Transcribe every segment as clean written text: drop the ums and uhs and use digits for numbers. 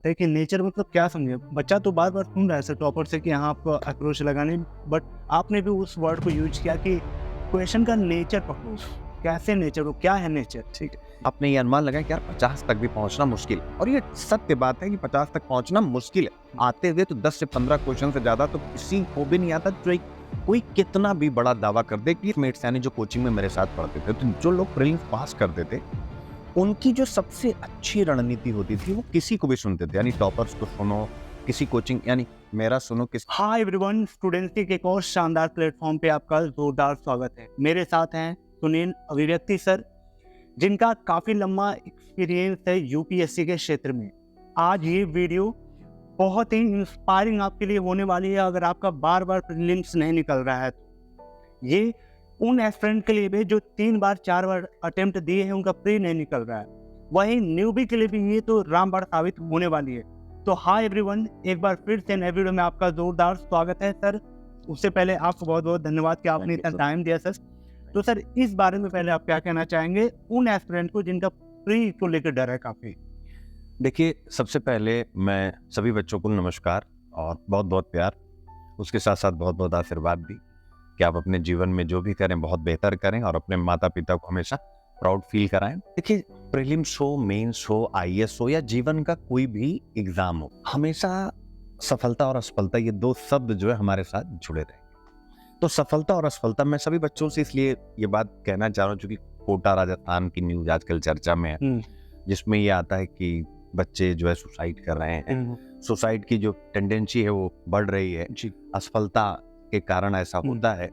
है कि नेचर मतलब क्या समझे? बच्चा तो बार-बार सुन रहा है सर टॉपर से कि यहाँ आपको अप्रोच लगानी, बट आपने भी उस वर्ड को यूज़ किया कि क्वेश्चन का नेचर पकड़ो। कैसे नेचर हो? क्या है नेचर? ठीक है। आपने ये अनुमान लगाया कि यार 50 तक भी पहुंचना मुश्किल है। और ये सत्य बात है कि 50 तक पहुंचना मुश्किल है। आते हुए तो 10 से 15 क्वेश्चन से ज्यादा तो किसी को भी नहीं आता। जो कोई कितना भी बड़ा दावा कर दे कि मेट्स यानी जो कोचिंग में मेरे साथ पढ़ते थे, तो जो लोग प्रीलिम्स पास करते थे, उनकी जो सबसे अच्छी रणनीति होती थी वो किसी को भी सुनते थे। यानी टॉपर्स को सुनो, किसी कोचिंग यानी मेरा सुनो, किसी। हाय एवरीवन, स्टूडेंट्स के एक और शानदार प्लेटफॉर्म पे आपका जोरदार स्वागत है। मेरे साथ हैं सुनील अभिव्यक्ति सर, जिनका काफी लंबा एक्सपीरियंस है यूपीएससी के क्षेत्र में। आज ये वीडियो बहुत ही इंस्पायरिंग आपके लिए होने वाली है। अगर आपका बार बार प्रीलिम्स नहीं निकल रहा है तो ये उन एस्पिरेंट के लिए भी जो 3 बार 4 बार अटेम्प्ट दिए हैं, उनका प्री नहीं निकल रहा है। वहीं न्यूबी के लिए भी ये तो रामबाण साबित होने वाली है। तो हाय एवरीवन, एक बार फिर से नए वीडियो में आपका जोरदार स्वागत है सर। उससे पहले आपको बहुत बहुत धन्यवाद कि आपने इतना टाइम दिया सर। तो सर, इस बारे में पहले आप क्या कहना चाहेंगे उन एस्पिरेंट को जिनका प्री को लेकर डर है काफी? देखिए, सबसे पहले मैं सभी बच्चों को नमस्कार और बहुत बहुत प्यार, उसके साथ साथ बहुत बहुत आशीर्वाद भी कि आप अपने जीवन में जो भी करें बहुत बेहतर करें और अपने माता पिता को हमेशा प्राउड फील कराएं। देखिए, प्रीलिम्स हो, मेंस हो, आईएएस हो या जीवन का कोई भी एग्जाम हो, हमेशा सफलता और असफलता ये दो शब्द जो है हमारे साथ जुड़े रहेंगे। तो सफलता और असफलता, मैं सभी बच्चों से इसलिए ये बात कहना चाह रहा हूँ क्योंकि कोटा राजस्थान की न्यूज आजकल चर्चा में है, जिसमें ये आता है कि बच्चे जो है सुसाइड कर रहे हैं। सुसाइड की जो टेंडेंसी है वो बढ़ रही है, असफलता के कारण ऐसा होता है।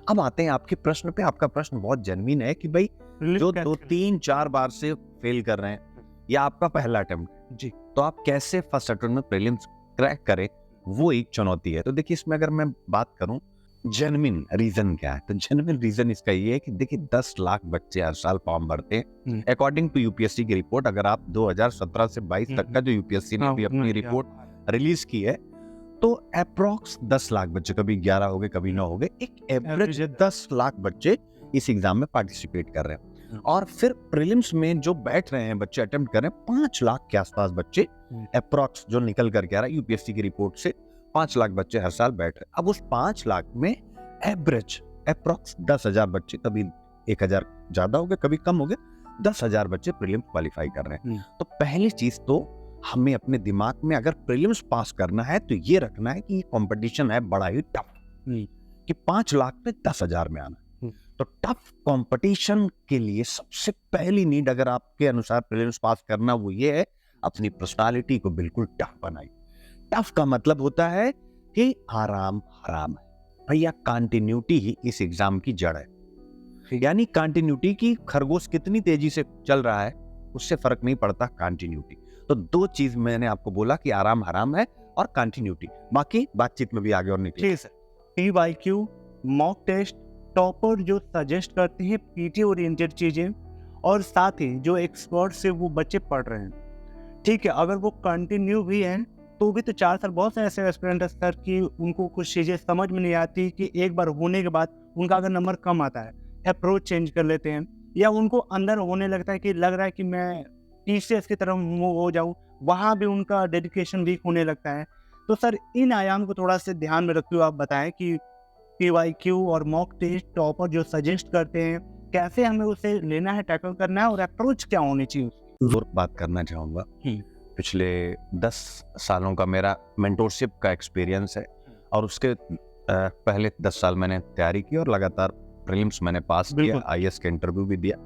अब आते हैं आपके प्रश्न पे। आपका प्रश्न बहुत जेन्युइन है कि भाई जो 2, 3, 4 बार से फेल कर रहे हैं या आपका पहला अटेम्प्ट जी, तो आप कैसे फर्स्ट अटेम्प्ट में प्रीलिम्स क्रैक करें, वो एक चुनौती है। तो देखिए, इसमें अगर मैं बात करूं जेन्युइन रीजन क्या है, तो जेन्युइन रीजन इसका ये है कि देखिए 10 लाख बच्चे हर साल फॉर्म भरते हैं अकॉर्डिंग टू यूपीएससी की रिपोर्ट। अगर आप 2017 से 22 तक का जो यूपीएससी ने भी अपनी रिपोर्ट रिलीज की है, तो अप्रॉक्स 10 लाख बच्चे, कभी 11 हो गए, कभी 9 हो गए, एक एवरेज 10 लाख बच्चे इस एग्जाम में पार्टिसिपेट कर रहे हैं। और फिर प्रीलिम्स में जो बैठ रहे हैं बच्चे, अटेम्प्ट कर रहे हैं, 5 लाख के आसपास बच्चे अप्रॉक्स जो निकल करके आ रहा है यूपीएससी की रिपोर्ट से, 5 लाख बच्चे हर साल बैठ रहे हैं। अब उस 5 लाख में एवरेज अप्रॉक्स 10,000 बच्चे, कभी 1,000 ज्यादा हो गए, कभी कम हो गए, 10,000 बच्चे प्रीलिम्स क्वालिफाई कर रहे हैं। तो पहली चीज तो हमें अपने दिमाग में अगर प्रीलिम्स पास करना है तो ये रखना है कि ये कंपटीशन है बड़ा ही टफ, कि 5 लाख में 10,000 में आना। तो टफ कंपटीशन के लिए सबसे पहली नीड, अगर आपके अनुसार प्रीलिम्स पास करना, वो ये है अपनी पर्सनालिटी को बिल्कुल टफ बनाइए। टफ का मतलब होता है कि आराम हराम है भैया। कंटिन्यूटी ही इस एग्जाम की जड़ है। यानी कंटिन्यूटी की, खरगोश कितनी तेजी से चल रहा है उससे फर्क नहीं पड़ता, कंटिन्यूटी। तो 2 चीज मैंने आपको बोला कि आराम हराम है और कंटिन्यूटी, बाकी बातचीत में भी आगे और निकले। ठीक sir. PYQ, mock test, topper जो सजेस्ट करते हैं पीटी ओरिएंटेड चीजें, और साथ ही जो एक्सपर्ट से वो बच्चे पढ़ रहे हैं, ठीक है, अगर वो कंटिन्यू भी हैं तो भी तो 4 साल, बहुत सारे ऐसे एस्पिरेंट सर कि उनको कुछ चीजें समझ में नहीं आती कि एक बार होने के बाद उनका अगर नंबर कम आता है, अप्रोच चेंज कर लेते हैं, या उनको अंदर होने लगता है कि लग रहा है कि मैं टीसीएस की तरफ मूव हो जाऊं, वहां भी उनका डेडिकेशन वीक होने लगता है। तो सर, इन आयाम को थोड़ा सा ध्यान में रखते हुए आप बताएं कि पीवाईक्यू और मॉक टेस्ट टॉपर जो सजेस्ट करते हैं, कैसे हमें उसे लेना है, टैकल करना है, और अप्रोच क्या होनी चाहिए। जरूर बात करना चाहूंगा। पिछले 10 सालों का मेरा मेंटोरशिप का एक्सपीरियंस है और उसके पहले 10 साल मैंने तैयारी की और लगातार प्रीलिम्स मैंने पास किया, आईएएस का इंटरव्यू भी दिया।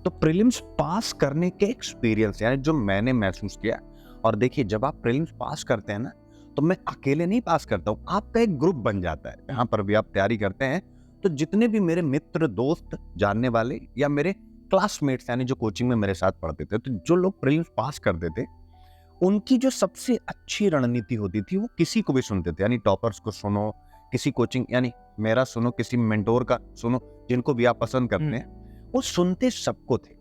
तो प्रीलिम्स पास करने के एक्सपीरियंस यानी जो मैंने महसूस किया, और देखिए जब आप प्रीलिम्स पास करते हैं ना, तो मैं अकेले नहीं पास करता हूँ, आपका एक ग्रुप बन जाता है। यहाँ पर भी आप तैयारी करते हैं तो जितने भी मेरे मित्र, दोस्त, जानने वाले या मेरे क्लासमेट्स यानी जो कोचिंग में मेरे साथ पढ़ते थे, तो जो लोग प्रीलिम्स पास करते थे, उनकी जो सबसे अच्छी रणनीति होती थी वो किसी को भी सुनते थे। यानी टॉपर्स को सुनो, किसी कोचिंग यानी मेरा सुनो, किसी मेंटोर का सुनो, जिनको भी आप पसंद करते हैं, वो सुनते सबको थे,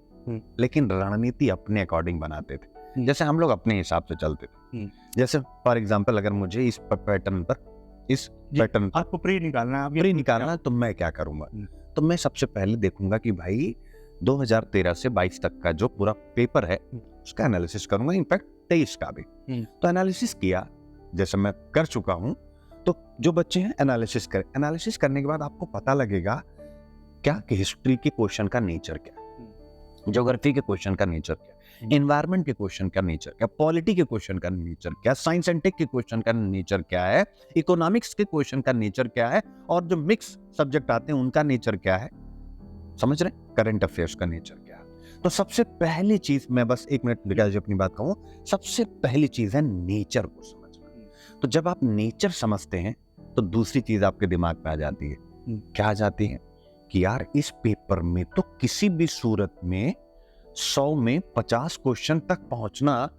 लेकिन रणनीति अपने अकॉर्डिंग बनाते थे। जैसे हम लोग अपने हिसाब से चलते थे। जैसे फॉर एग्जांपल, अगर मुझे इस पैटर्न आपको प्री निकालना है, तो मैं क्या करूंगा? तो मैं सबसे पहले देखूंगा कि भाई 2013 से 22 तक का जो पूरा पेपर है उसका एनालिसिस करूंगा, इनफैक्ट 23 का भी। तो एनालिसिस किया, जैसे मैं कर चुका हूं, तो जो बच्चे हैं एनालिसिस करें। एनालिसिस करने के बाद आपको पता लगेगा क्या कि हिस्ट्री के क्वेश्चन का नेचर क्या है, ज्योग्राफी के क्वेश्चन का नेचर क्या है, एनवायरमेंट के क्वेश्चन का नेचर क्या, पॉलिटी के क्वेश्चन का नेचर क्या, साइंस एंड टेक के क्वेश्चन का नेचर क्या है, इकोनॉमिक्स के क्वेश्चन का नेचर क्या है, और जो मिक्स सब्जेक्ट आते हैं उनका नेचर क्या है, समझ रहे, करंट अफेयर्स का नेचर क्या है। तो सबसे पहली चीज, मैं बस 1 मिनट विकास जी अपनी बात कहूं, सबसे पहली चीज है नेचर को समझना। तो जब आप नेचर समझते हैं तो दूसरी चीज आपके दिमाग में आ जाती है। क्या आ जाती है कि यार इस पेपर में तो किसी भी सूरत में 100 में 50 क्वेश्चन तक पहुंचना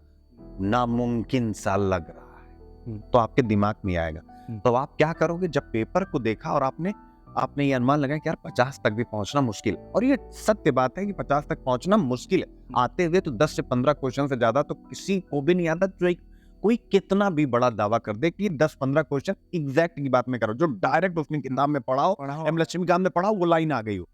नामुमकिन सा लग रहा है, तो आपके दिमाग में आएगा। तो आप क्या करोगे, जब पेपर को देखा और आपने ये अनुमान लगाया कि यार 50 तक भी पहुंचना मुश्किल, और ये सत्य बात है कि 50 तक पहुंचना मुश्किल है। आते हुए तो 10 से 15 क्वेश्चन से ज्यादा तो किसी को भी नहीं आता। जो कोई कितना भी बड़ा दावा कर दे कि 10-15 क्वेश्चन एग्जैक्ट की बात में करो, जो डायरेक्ट उसने किताब में पढ़ाओ, एम लक्ष्मीकांत में पढ़ाओ, वो लाइन आ गई हो,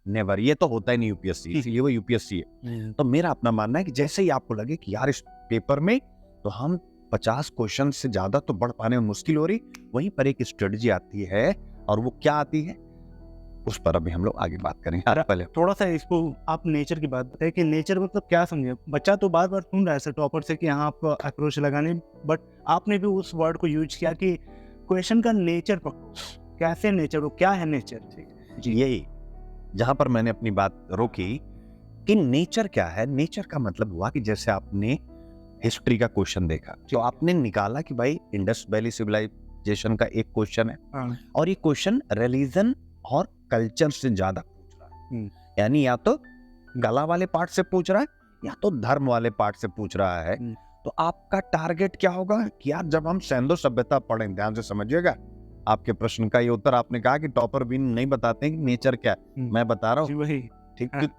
नेवर। ये तो होता ही नहीं यूपीएससी, इसलिए वो यूपीएससी है। तो मेरा अपना मानना है कि जैसे ही आपको लगे कि यार इस पेपर में तो हम 50 क्वेश्चन से ज्यादा तो बढ़ पाने में मुश्किल हो रही, वहीं पर एक स्ट्रेटजी आती है, और वो क्या आती है उस पर अभी हम लोग आगे बात करेंगे। पहले थोड़ा सा इसको आप नेचर की बात बताइए कि नेचर मतलब क्या समझे। बच्चा तो बार बार सुन रहा है सर टॉपर से कि यहाँ आपको अप्रोच लगाने, बट आपने भी उस वर्ड को यूज किया कि क्वेश्चन का नेचर पकड़ो। कैसे नेचर, वो क्या है नेचर? जी, यही जहां पर मैंने अपनी बात रोकी कि नेचर क्या है। नेचर का मतलब हुआ कि जैसे आपने हिस्ट्री का क्वेश्चन देखा, तो आपने निकाला कि भाई इंडस वैली सिविलाइजेशन का एक क्वेश्चन है, और ये क्वेश्चन रिलीजन और कल्चर से ज्यादा पूछ रहा है। यानी या तो कला वाले पार्ट से पूछ रहा है या तो धर्म वाले पार्ट से पूछ रहा है। तो आपका टारगेट क्या होगा कि यार जब हम सैंधो सभ्यता पढ़ें, ध्यान से समझिएगा, आपके प्रश्न का ये उत्तर आपने कहा कि टॉपर भी नहीं बताते हैं कि नेचर क्या है, मैं बता रहा हूँ, वही ठीक,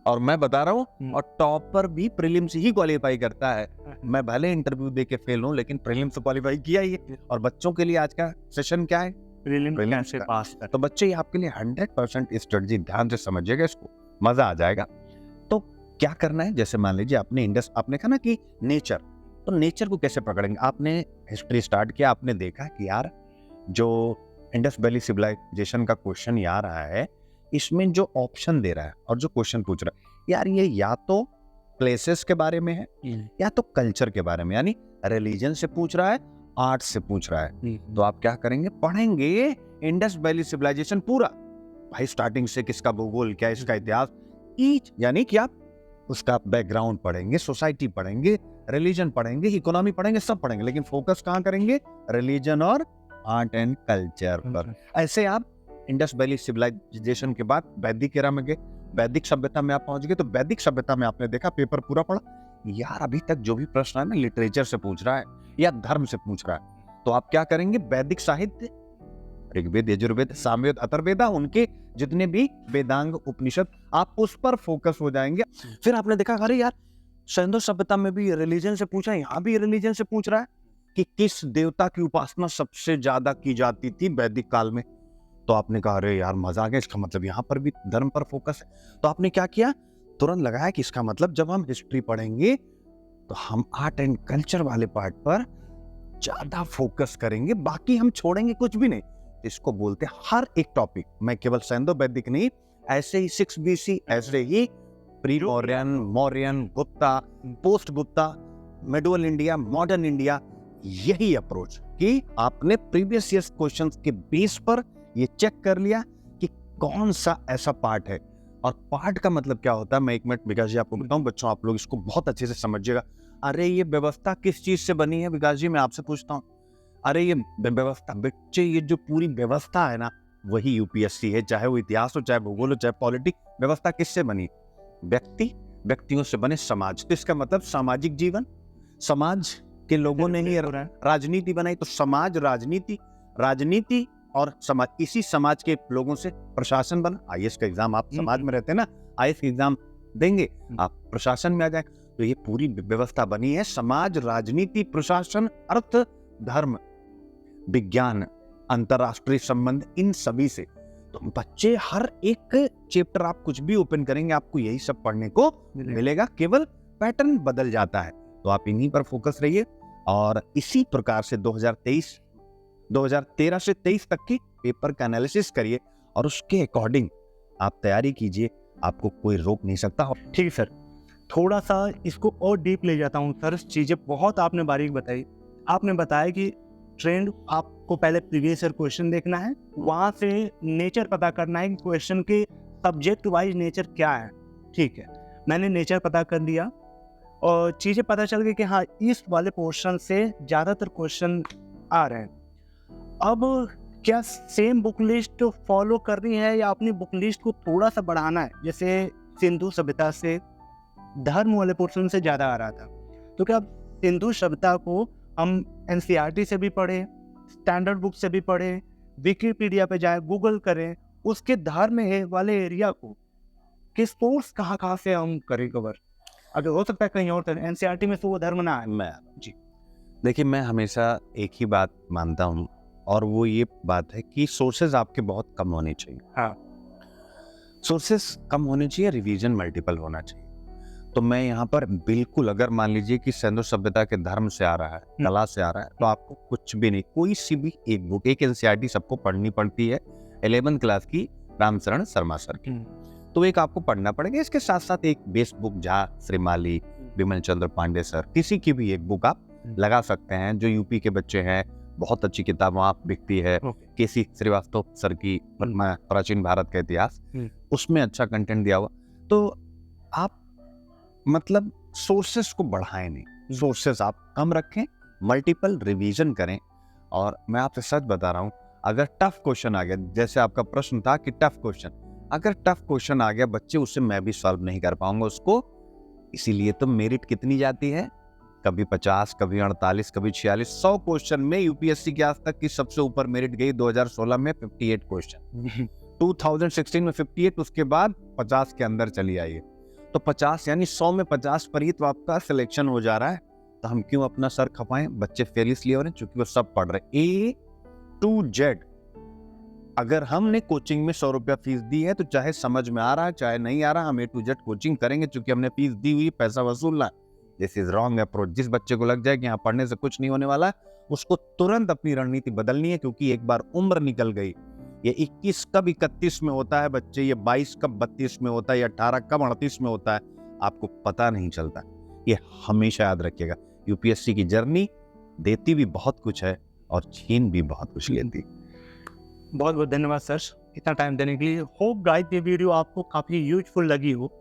और मैं बता रहा हूँ, और टॉपर भी प्रीलिम्स ही क्वालिफाई करता है। मैं भले इंटरव्यू दे के फेल हूँ, लेकिन प्रीलिम्स क्वालिफाई किया ही है। और बच्चों के लिए आज का सेशन क्या है, प्रीलिम्स से पास कर। तो बच्चे आपके लिए 100% स्ट्रेटजी, ध्यान से समझिएगा इसको, मजा आ जाएगा। तो क्या करना है, जैसे मान लीजिए आपने कहा ना कि नेचर, तो नेचर को कैसे पकड़ेंगे। आपने हिस्ट्री स्टार्ट किया, आपने देखा कि यार जो इंडस वैली सिविलाइजेशन का क्वेश्चन आ रहा है, इसमें जो ऑप्शन दे रहा है और जो क्वेश्चन पूछ रहा है, यार ये या तो प्लेसेस के बारे में है या तो कल्चर के बारे में, यानी रिलीजन से पूछ रहा है, आर्ट से पूछ रहा है। तो आप क्या करेंगे, पढ़ेंगे इंडस वैली सिविलाइजेशन पूरा, भाई स्टार्टिंग से किसका भूगोल क्या, इसका इतिहास, ईच, यानी कि आप उसका बैकग्राउंड पढ़ेंगे, सोसाइटी पढ़ेंगे, रिलीजन पढ़ेंगे, इकोनॉमी पढ़ेंगे, सब पढ़ेंगे, लेकिन फोकस कहाँ करेंगे, रिलीजन और आर्ट एंड कल्चर पर। ऐसे आप इंडस वैली सिविलाइजेशन के बाद वैदिक एरा में गए, वैदिक सभ्यता में आप पहुंच गए। तो वैदिक सभ्यता में आपने देखा, पेपर पूरा पढ़ा, यार अभी तक जो भी प्रश्न है ना लिटरेचर से पूछ रहा है या धर्म से पूछ रहा है, तो आप क्या करेंगे, वैदिक साहित्य, ऋग्वेद, यजुर्वेद, सामवेद, अथर्ववेदा, उनके जितने भी वेदांग उपनिषद, आप उस पर फोकस हो जाएंगे। फिर आपने देखा, अरे यार सिंधु सभ्यता में भी रिलीजन से पूछा, यहाँ भी रिलीजन से पूछ रहा है कि किस देवता की उपासना सबसे ज्यादा की जाती थी वैदिक काल में। तो आपने कहा अरे यार मजा आ गया, इसका मतलब यहाँ पर भी धर्म पर फोकस है। तो आपने क्या किया, तुरंत लगाया कि इसका मतलब जब हम हिस्ट्री पढ़ेंगे तो हम आर्ट एंड कल्चर वाले पार्ट पर ज्यादा फोकस करेंगे, बाकी हम छोड़ेंगे कुछ भी नहीं। इसको बोलते हैं हर एक टॉपिक, मैं केवल सैंधो वैदिक नहीं, ऐसे ही 6 BC, ऐसे ही pre Mauryan, Mauryan, Gupta, post Gupta, middle India, modern India, यही अप्रोच कि आपने प्रीवियस ईयर क्वेश्चंस के बेस पर ये चेक कर लिया कि कौन सा ऐसा पार्ट है। और पार्ट का मतलब क्या होता है, मैं 1 मिनट विकास जी आपको बताऊं, बच्चों आप लोग इसको बहुत अच्छे से समझिएगा। अरे ये व्यवस्था किस चीज से बनी है विकास जी, मैं आपसे पूछता हूँ। अरे ये व्यवस्था, बच्चे ये जो पूरी व्यवस्था है ना, वही यूपीएससी है, चाहे वो इतिहास हो, चाहे भूगोल हो, चाहे पॉलिटिक्स। व्यवस्था किससे बनी, व्यक्तियों से बने समाज। तो इसका मतलब सामाजिक जीवन, समाज के लोगों ने ही राजनीति बनाई। तो समाज, राजनीति और समाज, इसी समाज के लोगों से प्रशासन बना। आईएएस का एग्जाम, आप समाज में रहते हैं ना, आईएएस का एग्जाम देंगे, आप प्रशासन में आ जाए। तो ये पूरी व्यवस्था बनी है समाज, राजनीति, प्रशासन, अर्थ, धर्म, विज्ञान, अंतरराष्ट्रीय संबंध, इन सभी से। तो बच्चे हर एक चैप्टर आप कुछ भी ओपन करेंगे, आपको यही सब पढ़ने को मिलेगा। केवल पैटर्न बदल जाता है। तो आप इन्हीं पर फोकस रहिए और इसी प्रकार से 2013 से 23 तक की पेपर का एनालिसिस करिए और उसके अकॉर्डिंग आप तैयारी कीजिए, आपको कोई रोक नहीं सकता। ठीक है सर, थोड़ा सा इसको और डीप ले जाता हूँ सर। चीज़ें बहुत आपने बारीक बताई। आपने बताया कि ट्रेंड आपको पहले प्रीवियस ईयर क्वेश्चन देखना है, वहाँ से नेचर पता करना है कि क्वेश्चन के सब्जेक्ट वाइज नेचर क्या है। ठीक है, मैंने नेचर पता कर दिया और चीज़ें पता चल गई कि हाँ इस वाले पोर्शन से ज़्यादातर क्वेश्चन आ रहे हैं। अब क्या सेम बुक लिस्ट फॉलो करनी है या अपनी बुक लिस्ट को थोड़ा सा बढ़ाना है? जैसे सिंधु सभ्यता से धर्म वाले पोर्शन से ज़्यादा आ रहा था, तो क्या सिंधु सभ्यता को हम एनसीईआरटी से भी पढ़ें, स्टैंडर्ड बुक से भी पढ़ें, विकिपीडिया पे जाए, गूगल करें, उसके धर्म वाले एरिया को किस सोर्स कहाँ से हम करें कवर? अगर हो सकता है कहीं और करें, एनसीईआरटी में तो वो धर्म ना है। मैं जी देखिए, मैं हमेशा एक ही बात मानता हूँ और वो ये बात है कि सोर्सेज आपके बहुत कम होने चाहिए। हाँ, सोर्सेज कम होने चाहिए, रिवीजन मल्टीपल होना चाहिए। तो मैं यहाँ पर बिल्कुल, अगर मान लीजिए कि सिंधु सभ्यता के धर्म से आ रहा है, कला से आ रहा है, तो आपको कुछ भी नहीं, कोई सी भी एक बुक, एक एनसीईआरटी सबको पढ़नी पड़ती है 11th क्लास की, रामचरण शर्मा सर की, तो एक आपको पढ़ना पड़ेगा। इसके साथ साथ एक बेस बुक झा, श्रीमाली, विमल चंद्र पांडे सर, किसी की भी एक बुक आप लगा सकते हैं। जो यूपी के बच्चे हैं, बहुत अच्छी किताब वहाँ बिकती है, केसी श्रीवास्तव सर की प्राचीन भारत का इतिहास, उसमें अच्छा कंटेंट दिया हुआ। तो आप मतलब सोर्सेस को बढ़ाएं नहीं, सोर्सेस आप कम रखें, मल्टीपल रिवीजन करें। और मैं आपसे सच बता रहा हूं, अगर टफ क्वेश्चन आ गया, जैसे आपका प्रश्न था कि टफ क्वेश्चन, अगर टफ क्वेश्चन आ गया बच्चे, उससे मैं भी सॉल्व नहीं कर पाऊंगा उसको। इसीलिए तो मेरिट कितनी जाती है, कभी 50, कभी 48, कभी 46, 100 क्वेश्चन में यूपीएससी की आज तक की सबसे ऊपर मेरिट गई 2016 में 58 क्वेश्चन, 2016 में 58, उसके बाद 50 के अंदर चली आई है। तो 50 यानी 100 में 50 पर ही तो आपका सिलेक्शन हो जा रहा है। तो हम क्यों अपना सर खपाएं? बच्चे फेल इसलिए हो रहे हैं क्योंकि वो सब पढ़ रहे A to Z। अगर हमने कोचिंग में 100 रुपया फीस दी है, तो चाहे समझ में आ रहा है चाहे नहीं आ रहा, हम A to Z कोचिंग करेंगे, क्योंकि हमने फीस दी हुई, पैसा वसूलना। This is wrong approach. जिस बच्चे को लग जाए कि यहाँ पढ़ने से कुछ नहीं होने वाला, उसको तुरंत अपनी रणनीति बदलनी है, क्योंकि एक बार उम्र निकल गई। ये 21 कब 31 में होता है बच्चे, ये 22 कब 32 में होता है, ये 18 कब 38 में होता है, आपको पता नहीं चलता। ये हमेशा याद रखिएगा। यूपीएससी की जर्नी देती भी बहुत कुछ है और छीन भी बहुत कुछ लेती। बहुत बहुत धन्यवाद सर इतना टाइम देने के लिए। होप गाइस ये वीडियो आपको काफ़ी यूजफुल लगी हो।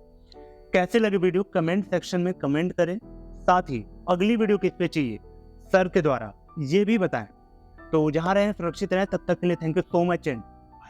कैसे लगी वीडियो कमेंट सेक्शन में कमेंट करें। साथ ही अगली वीडियो किस पे चाहिए सर के द्वारा ये भी बताएं। तो जहाँ रहें सुरक्षित रहें, तब तक के लिए thank you so much and